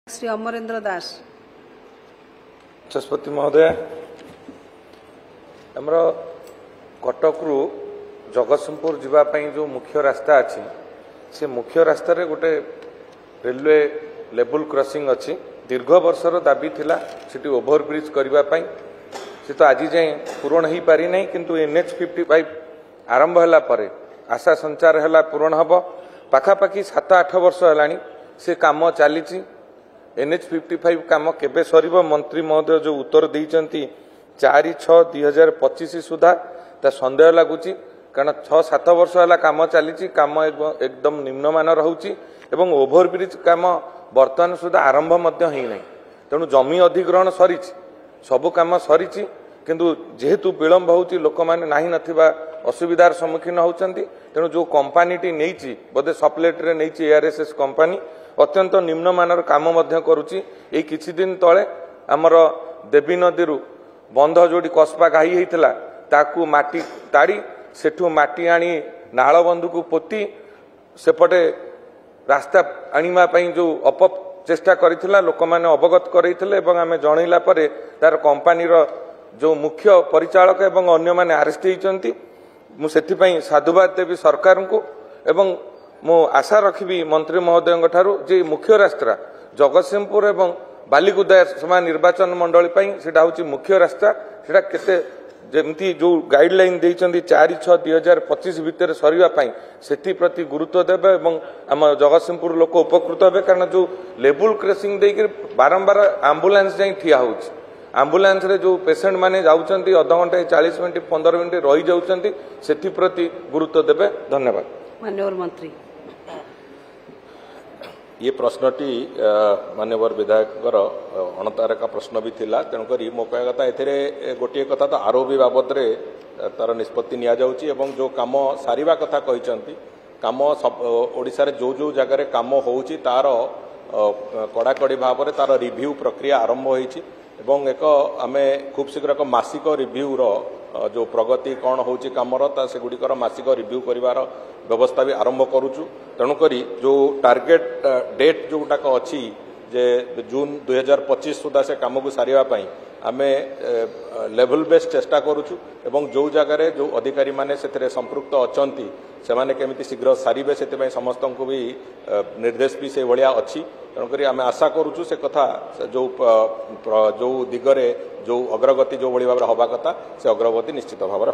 श्री अमरेंद्र दास। बाचस्पति महोदय, आमर कटक रु जगतसिंहपुर जावाई जो मुख्य रास्ता अच्छी से मुख्य रास्त गोटे रेलवे लेवल क्रॉसिंग अच्छी दीर्घ वर्षर दाबी थिला सिटी ओभरब्रिज करने से तो आज जाए पूरण हो पारि नहीं, किंतु NH55 आरंभ होला परे आशा संचार है पूरण हम पाखापाखि 7-8 वर्ष है से काम चली। NH55 काम केबे सरीब मंत्री महोदय जो उत्तर देइचंती 4/6/2025 सुधा ता संदेह लगुच, कारण 6-7 वर्ष है काम चली काम एकदम निम्नमान रोचे एवं ओभरब्रिज काम बर्तमान सुधा आरंभ होना। तेणु जमी अधिग्रहण सरी सबु काम सरी, किंतु जेहेतु विलंब हो लोक मैंने ना नथिबा असुविधार सम्मुखीन होती। तेणु जो कंपानीटी नहीं बोधे सप्लेट्रे नहीं ARSS कंपानी अत्यंत निम्नमानर काम करुच्ची। ये किछि दिन तले आमर देवी नदी बंध जोड़ी कसपा घाई होता ताकू माटी ताड़ी सेठू माटी आनी नालबंध को पोती सेपटे रास्ता आने जो अपचेष्टा करथिला लोक मैंने अवगत करैथिले एवं आमे जनैला परे तार कंपानीर जो मुख्य परिचालक एवं अन्य माने अरेस्ट होइचंती। मु सेथिपई साधुवाद देवी सरकार को एवं मु आशा रखी मंत्री महोदय ठारू जे मुख्य रास्ता जगतसिंहपुर एवं बालिकुदा सभा निर्वाचन मंडली सेटा हूँ मुख्य रास्ता सेटा केते जमती जो गाइडलाइन देइचंती 4/6/2025 भितर सरीवाई से प्रति गुरुत्व देवे एवं आम जगतसिंहपुर लोक उपकृत हे। कारण जो लेवल क्रॉसिंग देकर बारंबार आंबुलांस जाई ठिया होउछि, आंबुलांस रे जो पेशेंट माने जाउचंती आधा घंटे 40 मिनिट 15 मिनिट रही जाउचंती सेठी प्रति गुरुत्व देवे। धन्यवाद। माननीय मंत्री, ये प्रश्नटी माननीय विधायक अणतारका प्रश्न भी थिला, तेणुक मो कह कथा ए गोटे कथा तो आरोपी बाबद रे तार निष्पत्ति निया जाउची एवं जो काम सारिबा कथा कहिसंती काम ओडिसा रे जो जगह काम होउची तार कड़ाकड़ी भाव में तार रिव्यू प्रक्रिया आरंभ होइची एवं एक आमे खूब शीघ्र एक मासिक रिव्यू रो जो प्रगति कौन होउची कामर ता से गुड़िकर मासिक रिव्यू करिवार व्यवस्था भी आरंभ करूचु। तेणुकरी जो टार्गेट डेट जोटाक अच्छी जे जून 2025 सुधा से काम को सारिबा पई आमे लेवल बेस चेष्टा करूचु एवं जो जगह जो अधिकारी माने सेथरे संपृक्त अचंती से माने केमिति शीघ्र सारिबे सेते समस्त को भी निर्देश भी से भलिया अच्छी। तेणुकरी आमे आशा करूचु से कथा जो दिगरे जो अग्रगति जो भली भाव हवा कथा से अग्रगति निश्चित भाव